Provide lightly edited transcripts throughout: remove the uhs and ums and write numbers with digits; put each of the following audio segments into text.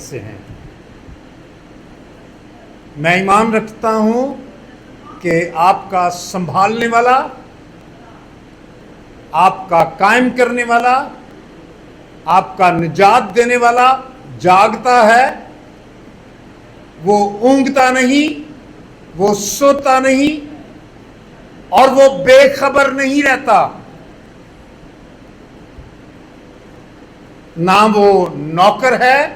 سے ہیں۔ میں ایمان رکھتا ہوں کہ آپ کا سنبھالنے والا، آپ کا قائم کرنے والا، آپ کا نجات دینے والا جاگتا ہے، وہ اونگتا نہیں، وہ سوتا نہیں، اور وہ بے خبر نہیں رہتا۔ نہ وہ نوکر ہے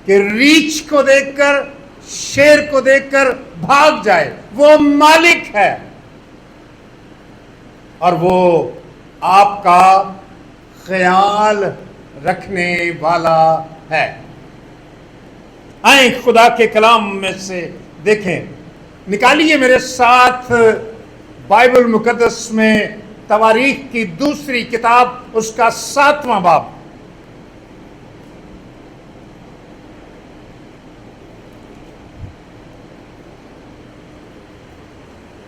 کہ ریچھ کو دیکھ کر، شیر کو دیکھ کر بھاگ جائے، وہ مالک ہے، اور وہ آپ کا خیال رکھنے والا ہے۔ آئیں خدا کے کلام میں سے دیکھیں، نکالیے میرے ساتھ بائبل مقدس میں تواریخ کی دوسری کتاب، اس کا 7واں باب۔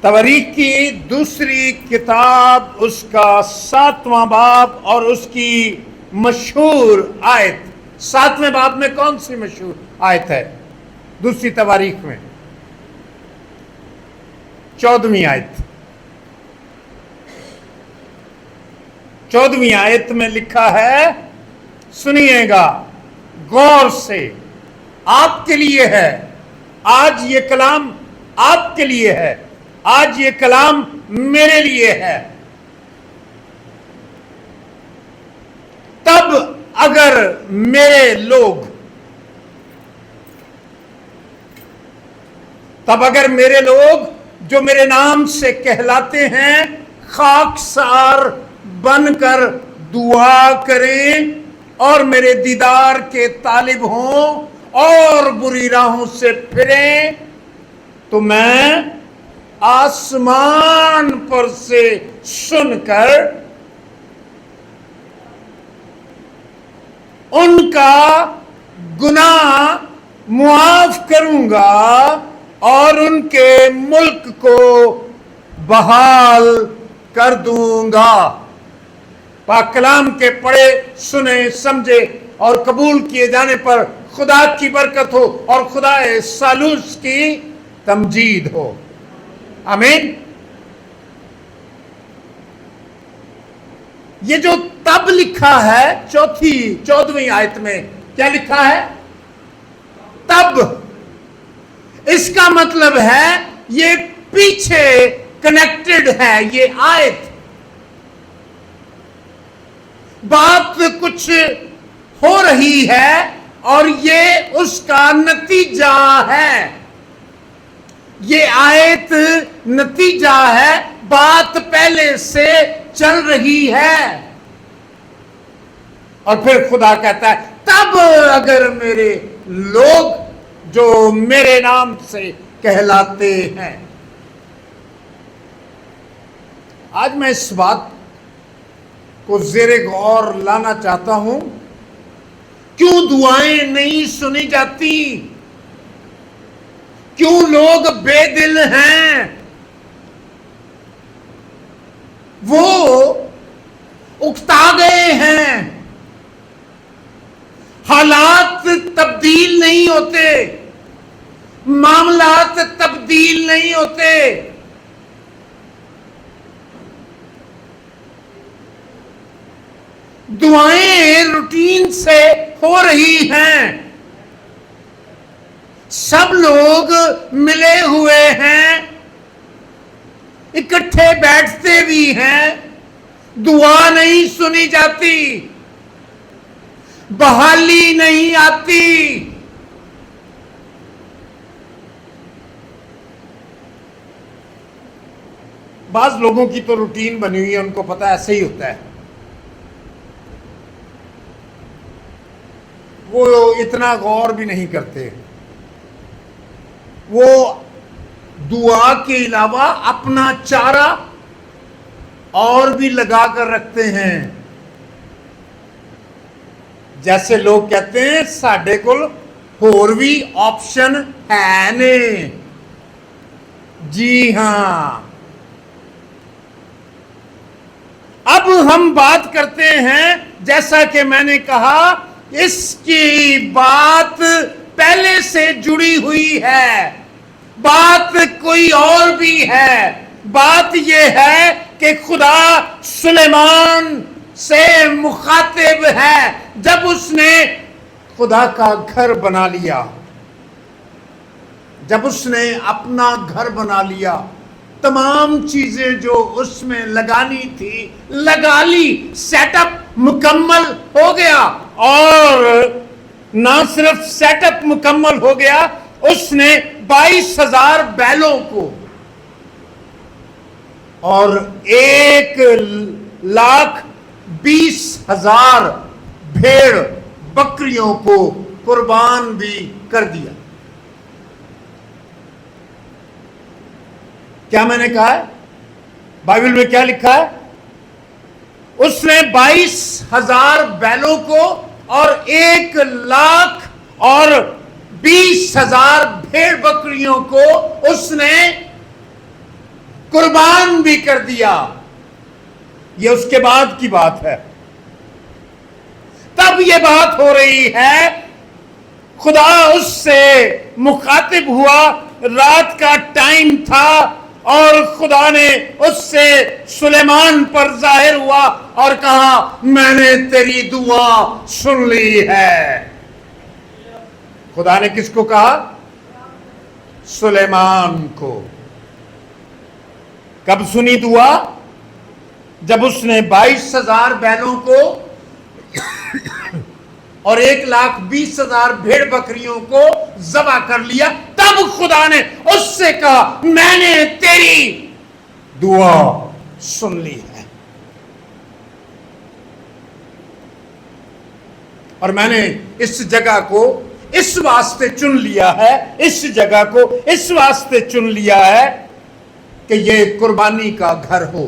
تواریخ کی دوسری کتاب، اس کا 7واں باب اور اس کی مشہور آیت۔ 7ویں باب میں کون سی مشہور آیت ہے دوسری تواریخ میں؟ 14ویں آیت۔ 14ویں آیت میں لکھا ہے، سنیے گا غور سے، آپ کے لیے ہے آج یہ کلام، آپ کے لیے ہے آج یہ کلام، میرے لیے ہے۔ تب اگر میرے لوگ جو میرے نام سے کہلاتے ہیں خاکسار بن کر دعا کریں اور میرے دیدار کے طالب ہوں اور بری راہوں سے پھریں، تو میں آسمان پر سے سن کر ان کا گناہ معاف کروں گا اور ان کے ملک کو بحال کر دوں گا۔ پاک کلام کے پڑھے، سنے، سمجھے اور قبول کیے جانے پر خدا کی برکت ہو اور خدا ثالوث کی تمجید ہو، آمین۔ یہ جو تب لکھا ہے 14ویں آیت میں، کیا لکھا ہے؟ تب۔ اس کا مطلب ہے یہ پیچھے کنیکٹڈ ہے، یہ آیت بات کچھ ہو رہی ہے اور یہ اس کا نتیجہ ہے۔ یہ آیت نتیجہ ہے، بات پہلے سے چل رہی ہے۔ اور پھر خدا کہتا ہے، تب اگر میرے لوگ جو میرے نام سے کہلاتے ہیں۔ آج میں اس بات کو زیر غور لانا چاہتا ہوں، کیوں دعائیں نہیں سنی جاتی؟ کیوں لوگ بے دل ہیں؟ وہ اکتا گئے ہیں، حالات تبدیل نہیں ہوتے، معاملات تبدیل نہیں ہوتے۔ دعائیں روٹین سے ہو رہی ہیں، سب لوگ ملے ہوئے ہیں، اکٹھے بیٹھتے بھی ہیں، دعا نہیں سنی جاتی، بحالی نہیں آتی۔ بعض لوگوں کی تو روٹین بنی ہوئی ہے، ان کو پتہ ایسے ہی ہوتا ہے، وہ اتنا غور بھی نہیں کرتے، وہ دعا کے علاوہ اپنا چارہ اور بھی لگا کر رکھتے ہیں۔ جیسے لوگ کہتے ہیں ساڈے کول ہور بھی آپشن ہے نے۔ جی ہاں، اب ہم بات کرتے ہیں، جیسا کہ میں نے کہا اس کی بات پہلے سے جڑی ہوئی ہے، بات کوئی اور بھی ہے۔ بات یہ ہے کہ خدا سلیمان سے مخاطب ہے جب اس نے خدا کا گھر بنا لیا، جب اس نے اپنا گھر بنا لیا، تمام چیزیں جو اس میں لگانی تھی لگا لی، سیٹ اپ مکمل ہو گیا، اور نہ صرف سیٹ اپ مکمل ہو گیا، اس نے 22,000 بیلوں کو اور 1,20,000 بھیڑ بکریوں کو قربان بھی کر دیا۔ کیا میں نے کہا ہے؟ بائبل میں کیا لکھا ہے؟ اس نے 22,000 بیلوں کو اور 1,20,000 بھیڑ بکریوں کو اس نے قربان بھی کر دیا۔ یہ اس کے بعد کی بات ہے۔ تب یہ بات ہو رہی ہے، خدا اس سے مخاطب ہوا، رات کا ٹائم تھا، اور خدا نے اس سے سلیمان پر ظاہر ہوا اور کہا میں نے تیری دعا سن لی ہے۔ خدا نے کس کو کہا؟ سلیمان کو۔ کب سنی دعا؟ جب اس نے 22,000 بیلوں کو اور 1,20,000 بھیڑ بکریوں کو ذبح کر لیا، تب خدا نے اس سے کہا میں نے تیری دعا سن لی ہے، اور میں نے اس جگہ کو اس واسطے چن لیا ہے، اس جگہ کو اس واسطے چن لیا ہے کہ یہ قربانی کا گھر ہو۔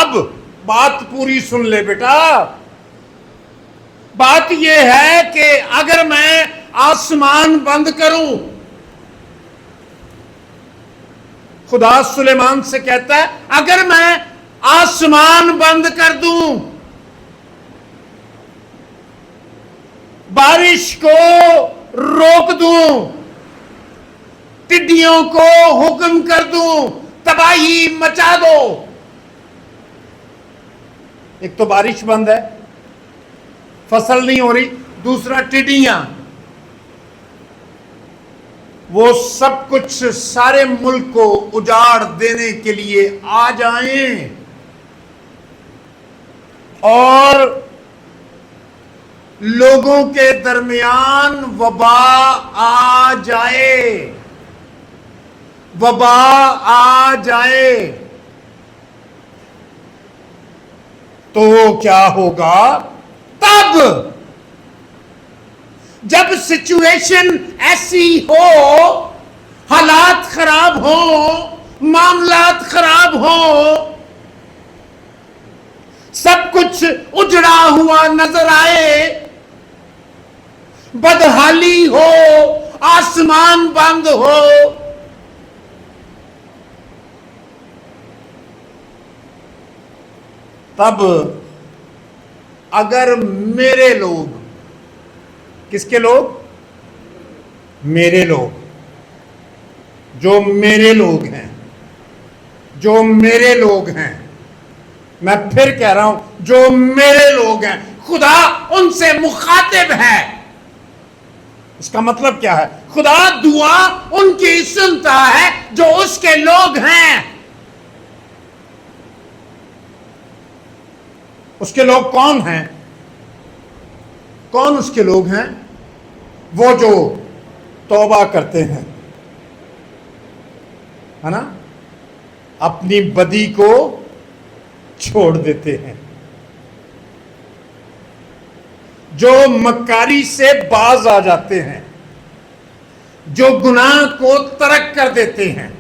اب بات پوری سن لے بیٹا۔ بات یہ ہے کہ اگر میں آسمان بند کروں، خدا سلیمان سے کہتا ہے اگر میں آسمان بند کر دوں، بارش کو روک دوں، ٹڈیوں کو حکم کر دوں تباہی مچا دو۔ ایک تو بارش بند ہے، فصل نہیں ہو رہی، دوسرا ٹڈیاں، وہ سب کچھ سارے ملک کو اجاڑ دینے کے لیے آ جائیں، اور لوگوں کے درمیان وبا آ جائے، وبا آ جائے، تو کیا ہوگا؟ تب جب سچویشن ایسی ہو، حالات خراب ہوں، معاملات خراب ہوں، سب کچھ اجڑا ہوا نظر آئے، بدحالی ہو، آسمان بند ہو، تب اگر میرے لوگ، کس کے لوگ؟ میرے لوگ، جو میرے لوگ ہیں، جو میرے لوگ ہیں، میں پھر کہہ رہا ہوں جو میرے لوگ ہیں، خدا ان سے مخاطب ہے۔ اس کا مطلب کیا ہے؟ خدا دعا ان کی سنتا ہے جو اس کے لوگ ہیں۔ اس کے لوگ کون ہیں؟ کون اس کے لوگ ہیں؟ وہ جو توبہ کرتے ہیں، ہے نا، اپنی بدی کو چھوڑ دیتے ہیں، جو مکاری سے باز آ جاتے ہیں، جو گناہ کو ترک کر دیتے ہیں،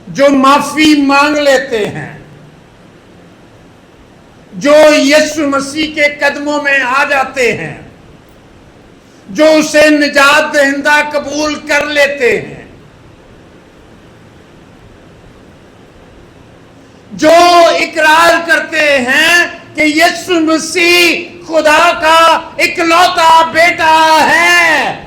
جو معافی مانگ لیتے ہیں، جو یسوع مسیح کے قدموں میں آ جاتے ہیں، جو اسے نجات دہندہ قبول کر لیتے ہیں، جو اقرار کرتے ہیں کہ یسوع مسیح خدا کا اکلوتا بیٹا ہے،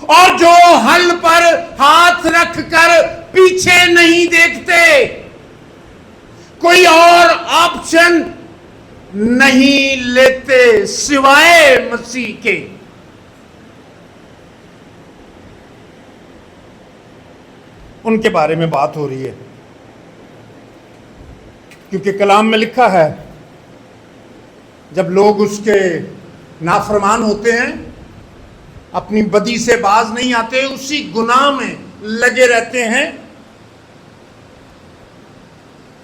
اور جو حل پر ہاتھ رکھ کر پیچھے نہیں دیکھتے، کوئی اور آپشن نہیں لیتے سوائے مسیح کے۔ ان کے بارے میں بات ہو رہی ہے، کیونکہ کلام میں لکھا ہے جب لوگ اس کے نافرمان ہوتے ہیں، اپنی بدی سے باز نہیں آتے، اسی گناہ میں لگے رہتے ہیں،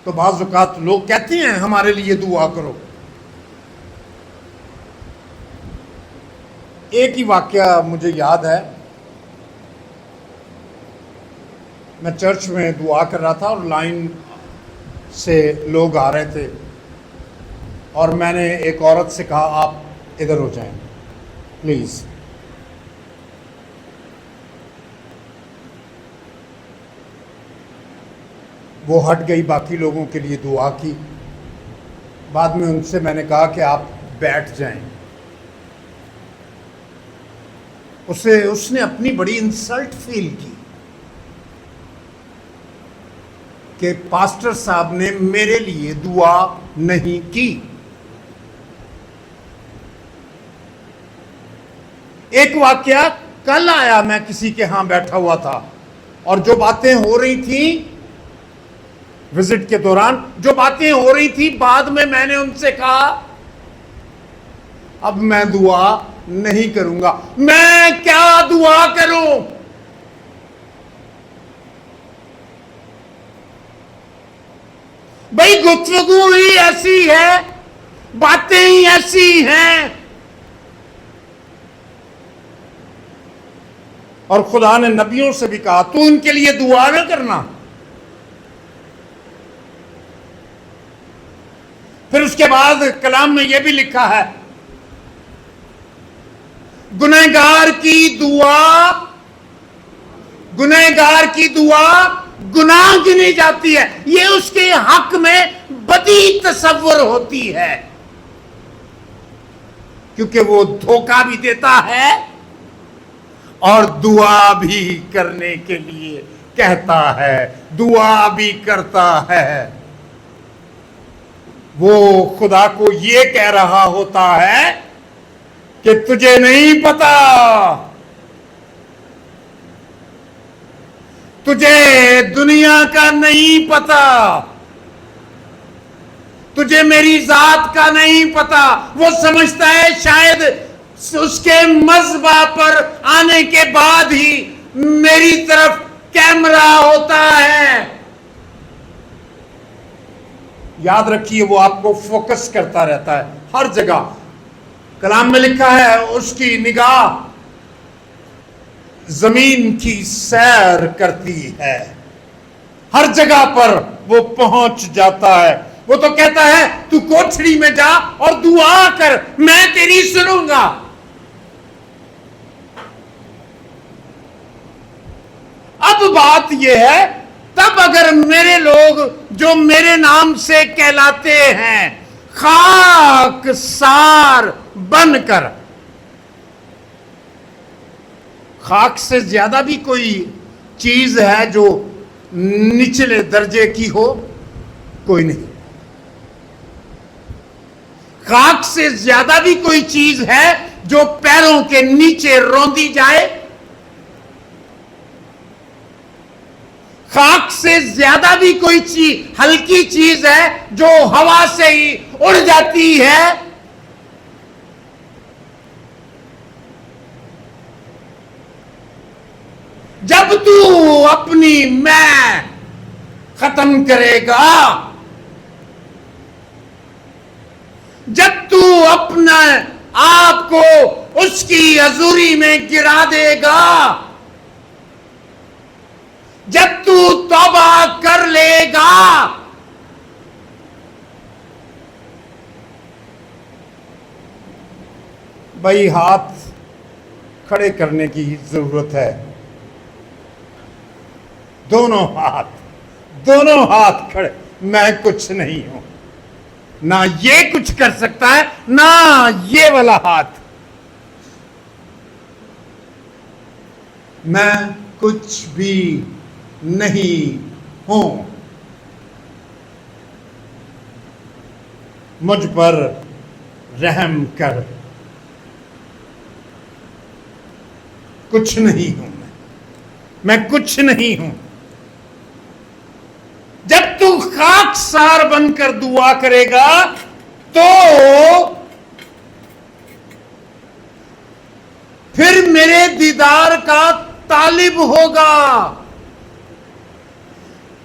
تو بعض اوقات لوگ کہتے ہیں ہمارے لیے دعا کرو۔ ایک ہی واقعہ مجھے یاد ہے، میں چرچ میں دعا کر رہا تھا اور لائن سے لوگ آ رہے تھے، اور میں نے ایک عورت سے کہا آپ ادھر ہو جائیں پلیز۔ وہ ہٹ گئی، باقی لوگوں کے لیے دعا کی۔ بعد میں ان سے میں نے کہا کہ آپ بیٹھ جائیں۔ اس نے اپنی بڑی انسلٹ فیل کی کہ پاسٹر صاحب نے میرے لیے دعا نہیں کی۔ ایک واقعہ کل آیا، میں کسی کے ہاں بیٹھا ہوا تھا، اور جو باتیں ہو رہی تھیں وزٹ کے دوران، جو باتیں ہو رہی تھی، بعد میں نے ان سے کہا اب میں دعا نہیں کروں گا۔ میں کیا دعا کروں؟ بھائی گفتگو ہی ایسی ہے، باتیں ہی ایسی ہیں، اور خدا نے نبیوں سے بھی کہا تو ان کے لیے دعا نہ کرنا۔ پھر اس کے بعد کلام میں یہ بھی لکھا ہے گنہگار کی دعا گناہ گنی جاتی ہے، یہ اس کے حق میں بدی تصور ہوتی ہے، کیونکہ وہ دھوکہ بھی دیتا ہے اور دعا بھی کرنے کے لیے کہتا ہے، دعا بھی کرتا ہے۔ وہ خدا کو یہ کہہ رہا ہوتا ہے کہ تجھے نہیں پتا، تجھے دنیا کا نہیں پتا، تجھے میری ذات کا نہیں پتا۔ وہ سمجھتا ہے شاید اس کے مذبح پر آنے کے بعد ہی میری طرف کیمرہ ہوتا ہے۔ یاد رکھیے وہ آپ کو فوکس کرتا رہتا ہے ہر جگہ۔ کلام میں لکھا ہے اس کی نگاہ زمین کی سیر کرتی ہے، ہر جگہ پر وہ پہنچ جاتا ہے۔ وہ تو کہتا ہے تو کوٹھڑی میں جا اور دعا کر، میں تیری سنوں گا۔ اب بات یہ ہے، تب اگر میرے لوگ جو میرے نام سے کہلاتے ہیں خاک سار بن کر، خاک سے زیادہ بھی کوئی چیز ہے جو نچلے درجے کی ہو؟ کوئی نہیں۔ خاک سے زیادہ بھی کوئی چیز ہے جو پیروں کے نیچے روندی جائے؟ خاک سے زیادہ بھی کوئی چیز ہلکی چیز ہے جو ہوا سے ہی اڑ جاتی ہے؟ جب تو اپنی میں ختم کرے گا، جب تو اپنا آپ کو اس کی حضوری میں گرا دے گا، جب تو توبہ کر لے گا، بھائی ہاتھ کھڑے کرنے کی ضرورت ہے۔ دونوں ہاتھ کھڑے، میں کچھ نہیں ہوں، نہ یہ کچھ کر سکتا ہے نہ یہ والا ہاتھ، میں کچھ بھی نہیں ہوں، مجھ پر رحم کر، کچھ نہیں ہوں، میں کچھ نہیں ہوں۔ جب تو خاکسار بن کر دعا کرے گا تو پھر میرے دیدار کا طالب ہوگا،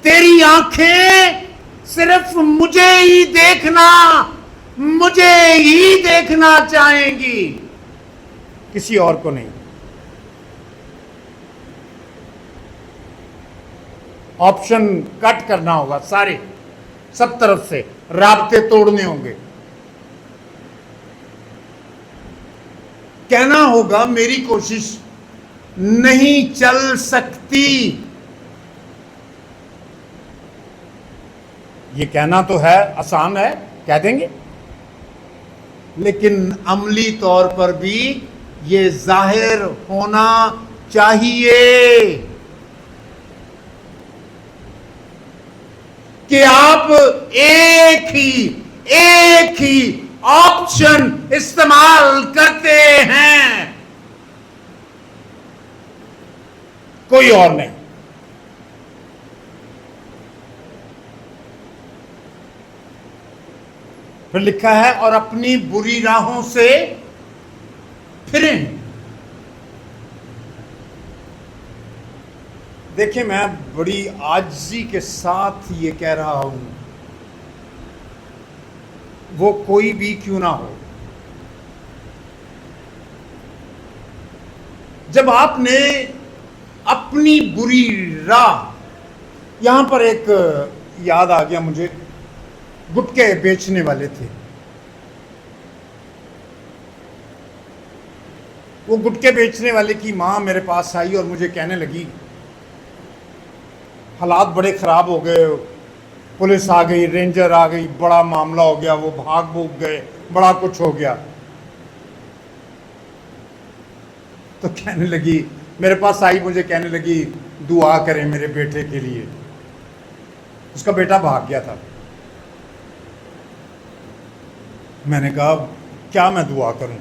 تیری آنکھیں صرف مجھے ہی دیکھنا چاہیں گی، کسی اور کو نہیں۔ آپشن کٹ کرنا ہوگا، سارے سب طرف سے رابطے توڑنے ہوں گے، کہنا ہوگا میری کوشش نہیں چل سکتی، یہ کہنا تو ہے، آسان ہے، کہہ دیں گے، لیکن عملی طور پر بھی یہ ظاہر ہونا چاہیے کہ آپ ایک ہی آپشن استعمال کرتے ہیں، کوئی اور نہیں۔ پھر لکھا ہے اور اپنی بری راہوں سے پھریں۔ دیکھیں میں بڑی عاجزی کے ساتھ یہ کہہ رہا ہوں، وہ کوئی بھی کیوں نہ ہو، جب آپ نے اپنی بری راہ، یہاں پر ایک یاد آ گیا مجھے، گٹکے بیچنے والے تھے، وہ گٹکے بیچنے والے کی ماں میرے پاس آئی اور مجھے کہنے لگی حالات بڑے خراب ہو گئے، پولیس آ گئی، رینجر آ گئی، بڑا معاملہ ہو گیا، وہ بھاگ بھوگ گئے، بڑا کچھ ہو گیا۔ تو کہنے لگی، میرے پاس آئی، مجھے کہنے لگی دعا کریں میرے بیٹے کے لیے، اس کا بیٹا بھاگ گیا تھا۔ میں نے کہا کیا میں دعا کروں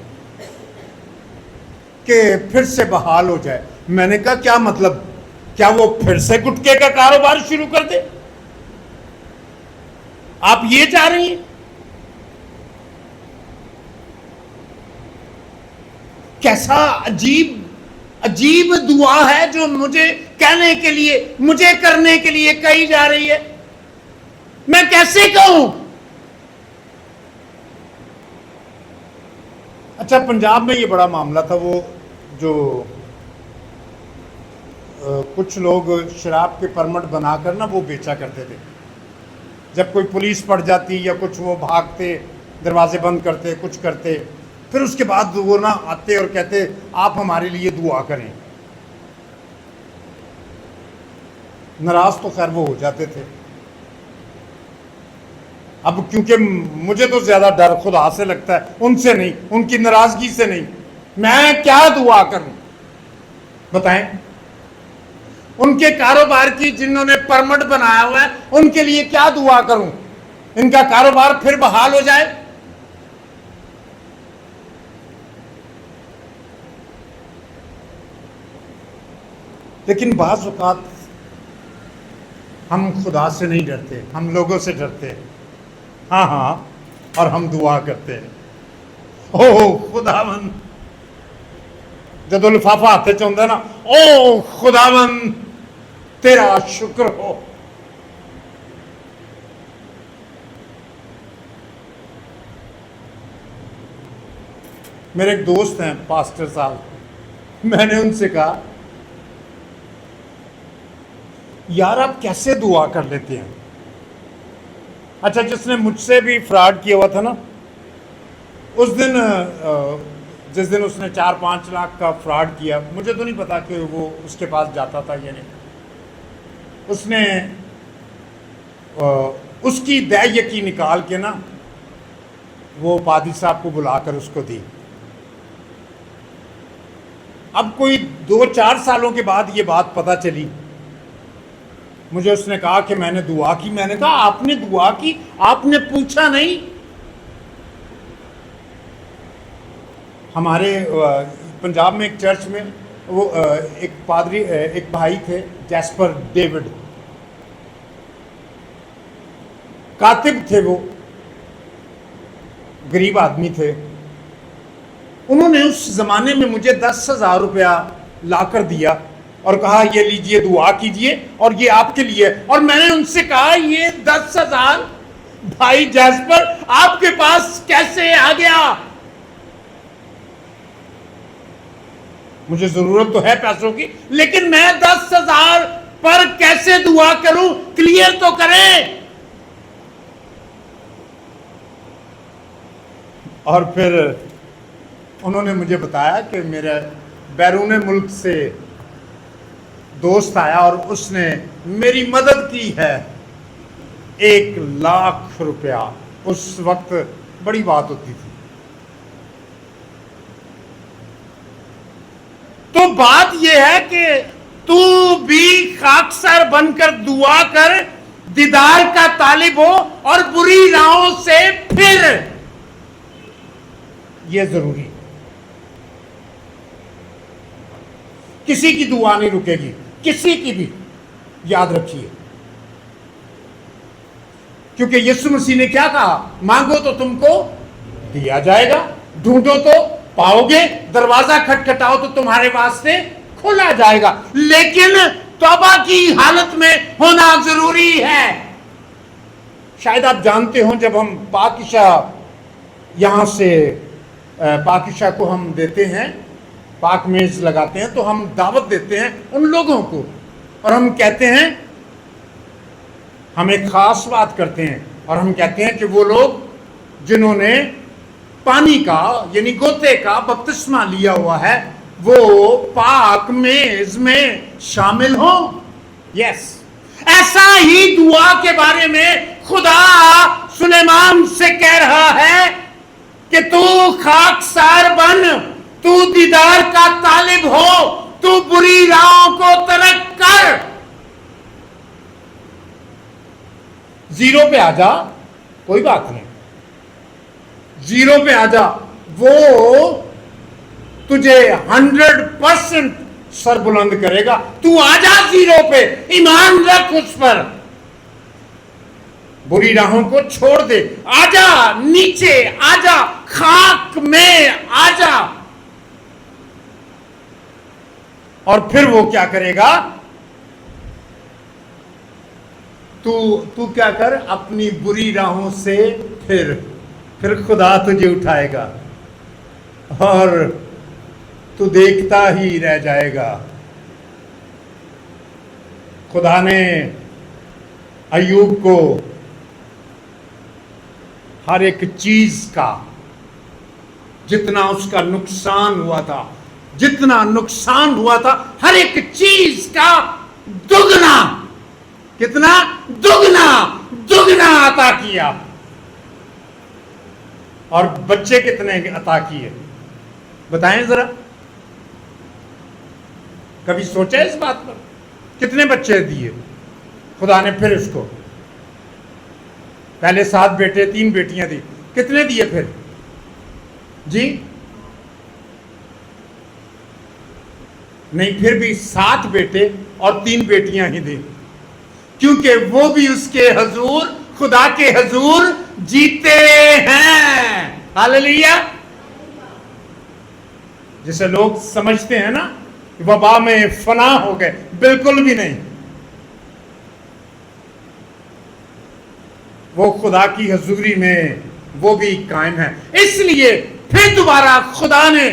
کہ پھر سے بحال ہو جائے؟ میں نے کہا کیا مطلب، کیا وہ پھر سے گٹکے کا کاروبار شروع کر دے؟ آپ یہ چاہ رہی ہیں؟ کیسا عجیب دعا ہے جو مجھے کہنے کے لیے، مجھے کرنے کے لیے کہی جا رہی ہے، میں کیسے کہوں؟ اچھا پنجاب میں یہ بڑا معاملہ تھا، وہ جو کچھ لوگ شراب کے پرمٹ بنا کر نا وہ بیچا کرتے تھے، جب کوئی پولیس پڑ جاتی یا کچھ، وہ بھاگتے، دروازے بند کرتے، کچھ کرتے، پھر اس کے بعد وہ نا آتے اور کہتے آپ ہمارے لیے دعا کریں۔ ناراض تو خیر وہ ہو جاتے تھے، اب کیونکہ مجھے تو زیادہ ڈر خدا سے لگتا ہے، ان سے نہیں، ان کی ناراضگی سے نہیں، میں کیا دعا کروں بتائیں؟ ان کے کاروبار کی جنہوں نے پرمٹ بنایا ہوا ہے ان کے لیے کیا دعا کروں؟ ان کا کاروبار پھر بحال ہو جائے۔ لیکن بعض اوقات ہم خدا سے نہیں ڈرتے، ہم لوگوں سے ڈرتے ہیں، ہاں اور ہم دعا کرتے ہیں، او خداوند، جدو لفافہ ہاتھ چاہتا ہے نا، او خداوند تیرا شکر ہو۔ میرے ایک دوست ہیں پاسٹر صاحب، میں نے ان سے کہا یار آپ کیسے دعا کر لیتے ہیں؟ اچھا جس نے مجھ سے بھی فراڈ کیا ہوا تھا نا، اس دن جس دن اس نے 4-5 لاکھ کا فراڈ کیا، مجھے تو نہیں پتا کہ وہ اس کے پاس جاتا تھا یا نہیں، اس نے اس کی دہ یقی نکال کے نا وہ پادری صاحب کو بلا کر اس کو دی. اب کوئی 2-4 سالوں کے بعد یہ بات پتہ چلی. مجھے اس نے کہا کہ میں نے دعا کی. میں نے کہا آپ نے دعا کی, آپ نے پوچھا نہیں؟ ہمارے پنجاب میں ایک چرچ میں وہ ایک پادری, ایک بھائی تھے جیسپر ڈیوڈ, کاتب تھے, وہ غریب آدمی تھے. انہوں نے اس زمانے میں مجھے 10,000 روپیہ لا کر دیا اور کہا یہ لیجئے دعا کیجئے اور یہ آپ کے لیے. اور میں نے ان سے کہا یہ 10,000 بھائی جیسپر آپ کے پاس کیسے آ گیا؟ مجھے ضرورت تو ہے پیسوں کی, لیکن میں 10,000 پر کیسے دعا کروں؟ کلیئر تو کریں. اور پھر انہوں نے مجھے بتایا کہ میرے بیرون ملک سے دوست آیا اور اس نے میری مدد کی ہے 1,00,000 روپیہ. اس وقت بڑی بات ہوتی تھی. تو بات یہ ہے کہ تو بھی خاکسار بن کر دعا کر, دیدار کا طالب ہو اور بری راہوں سے پھر. یہ ضروری. کسی کی دعا نہیں رکے گی, کسی کی بھی, یاد رکھیے. کیونکہ یسوع مسیح نے کیا کہا؟ مانگو تو تم کو دیا جائے گا, ڈھونڈو تو پاؤ گے, دروازہ کھٹکھٹاؤ تو تمہارے واسطے کھولا جائے گا. لیکن توبہ کی حالت میں ہونا ضروری ہے. شاید آپ جانتے ہوں جب ہم پاکشاہ یہاں سے پاکشاہ کو ہم دیتے ہیں, پاک میز لگاتے ہیں, تو ہم دعوت دیتے ہیں ان لوگوں کو اور ہم کہتے ہیں, ہم ایک خاص بات کرتے ہیں اور ہم کہتے ہیں کہ وہ لوگ جنہوں نے پانی کا یعنی غوطے کا بپتسمہ لیا ہوا ہے وہ پاک میز میں شامل ہوں. یس, ایسا ہی دعا کے بارے میں خدا سلیمان سے کہہ رہا ہے کہ تو خاکسار بن, تو دیدار کا طالب ہو, تو بری راہوں کو ترک کر. زیرو پہ آ جا, کوئی بات نہیں, زیرو پہ آ جا, وہ تجھے 100% سر بلند کرے گا. تو آ جا زیرو پہ, ایمان رکھ اس پر, بری راہوں کو چھوڑ دے, آ جا نیچے, آ جا خاک میں, آ جا. اور پھر وہ کیا کرے گا؟ تو کیا کر, اپنی بری راہوں سے پھر خدا تجھے اٹھائے گا اور تو دیکھتا ہی رہ جائے گا. خدا نے ایوب کو ہر ایک چیز کا, جتنا اس کا نقصان ہوا تھا, جتنا نقصان ہوا تھا, ہر ایک چیز کا دگنا, کتنا دگنا عطا کیا. اور بچے کتنے عطا کیے بتائیں ذرا, کبھی سوچا اس بات پر؟ کتنے بچے دیے خدا نے پھر اس کو؟ پہلے 7 بیٹے 3 بیٹیاں دی, کتنے دیے پھر جی؟ نہیں, پھر بھی 7 بیٹے اور 3 بیٹیاں ہی دی, کیونکہ وہ بھی اس کے حضور, خدا کے حضور جیتے ہیں. ہاللیلویا. جسے لوگ سمجھتے ہیں نا وبا میں فنا ہو گئے, بالکل بھی نہیں. وہ خدا کی حضوری میں وہ بھی قائم ہے. اس لیے پھر دوبارہ خدا نے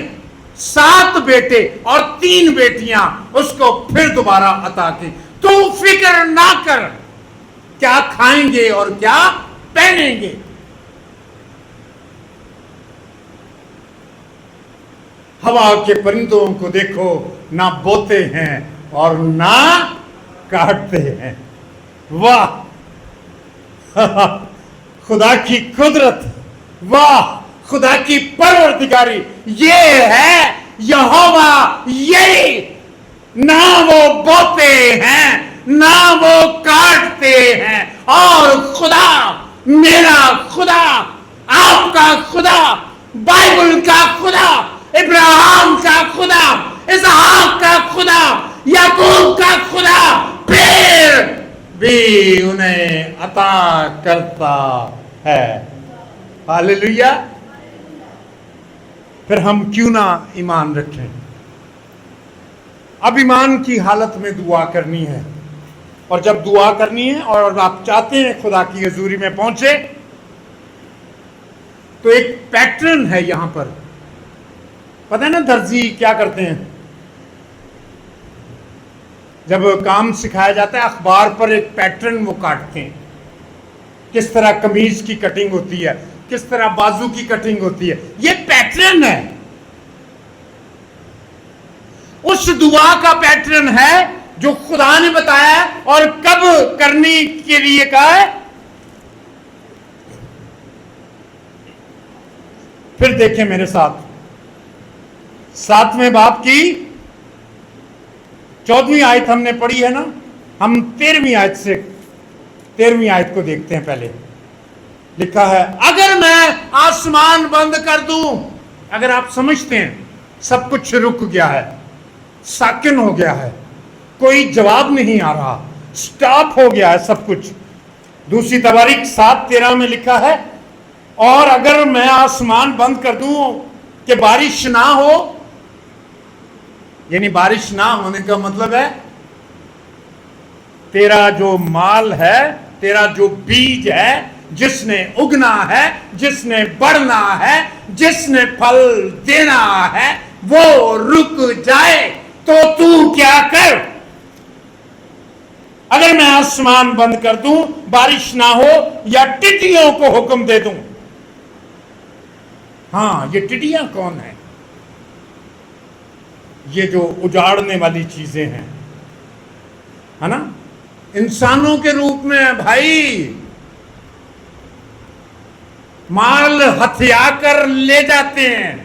7 بیٹے اور 3 بیٹیاں اس کو پھر دوبارہ عطا کی. تو فکر نہ کر کیا کھائیں گے اور کیا پہنیں گے. ہوا کے پرندوں کو دیکھو, نہ بوتے ہیں اور نہ کاٹتے ہیں, واہ خدا کی قدرت، واہ خدا کی پروردگاری، یہ ہے یہوہ یہی، نہ وہ بوتے ہیں نہ وہ کاٹتے ہیں، اور خدا میرا خدا، آپ کا خدا، بائبل کا خدا، ابراہیم کا خدا، اسحاق کا خدا، یعقوب کا خدا پھر بھی انہیں عطا کرتا ہے۔ ہاللیلویا۔ پھر ہم کیوں نہ ایمان رکھیں؟ اب ایمان کی حالت میں دعا کرنی ہے، اور جب دعا کرنی ہے اور آپ چاہتے ہیں خدا کی حضوری میں پہنچے، تو ایک پیٹرن ہے یہاں پر۔ پتہ ہے نا درزی کیا کرتے ہیں؟ جب کام سکھایا جاتا ہے اخبار پر ایک پیٹرن وہ کاٹتے ہیں، کس طرح قمیض کی کٹنگ ہوتی ہے، کس طرح بازو کی کٹنگ ہوتی ہے، یہ پیٹرن ہے۔ اس دعا کا پیٹرن ہے جو خدا نے بتایا ہے اور کب کرنے کے لیے کہا ہے۔ پھر دیکھیں میرے ساتھ 7ویں باب کی 14ویں آیت ہم نے پڑھی ہے نا، ہم 13ویں آیت کو دیکھتے ہیں۔ پہلے لکھا ہے اگر میں آسمان بند کر دوں، اگر آپ سمجھتے ہیں سب کچھ رک گیا ہے، ساکن ہو گیا ہے، کوئی جواب نہیں آ رہا، سٹاپ ہو گیا ہے سب کچھ، دوسری تواریخ 7:13 میں لکھا ہے اور اگر میں آسمان بند کر دوں کہ بارش نہ ہو، یعنی بارش نہ ہونے کا مطلب ہے تیرا جو مال ہے، تیرا جو بیج ہے، جس نے اگنا ہے، جس نے بڑھنا ہے، جس نے پھل دینا ہے، وہ رک جائے، تو تو کیا کر؟ اگر میں آسمان بند کر دوں، بارش نہ ہو، یا ٹڈیوں کو حکم دے دوں۔ ہاں، یہ ٹڈیاں کون ہیں؟ یہ جو اجاڑنے والی چیزیں ہیں، ہے نا، انسانوں کے روپ میں بھائی، مال ہتھیا کر لے جاتے ہیں،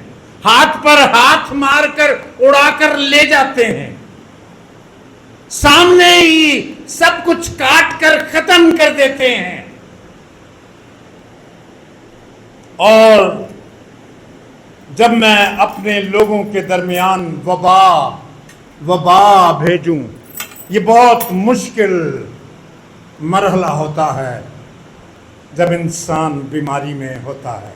ہاتھ پر ہاتھ مار کر اڑا کر لے جاتے ہیں، سامنے ہی سب کچھ کاٹ کر ختم کر دیتے ہیں، اور جب میں اپنے لوگوں کے درمیان وبا بھیجوں، یہ بہت مشکل مرحلہ ہوتا ہے جب انسان بیماری میں ہوتا ہے۔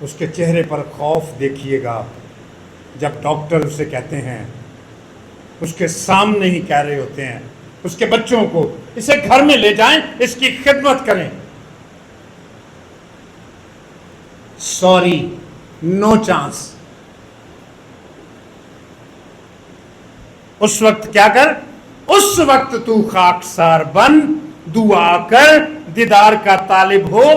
اس کے چہرے پر خوف دیکھیے گا جب ڈاکٹر اسے کہتے ہیں، اس کے سامنے ہی کہہ رہے ہوتے ہیں اس کے بچوں کو، اسے گھر میں لے جائیں، اس کی خدمت کریں۔ Sorry, no chance. اس وقت کیا کر؟ اس وقت تو خاکسار بن، دعا کر، دیدار کا طالب ہو،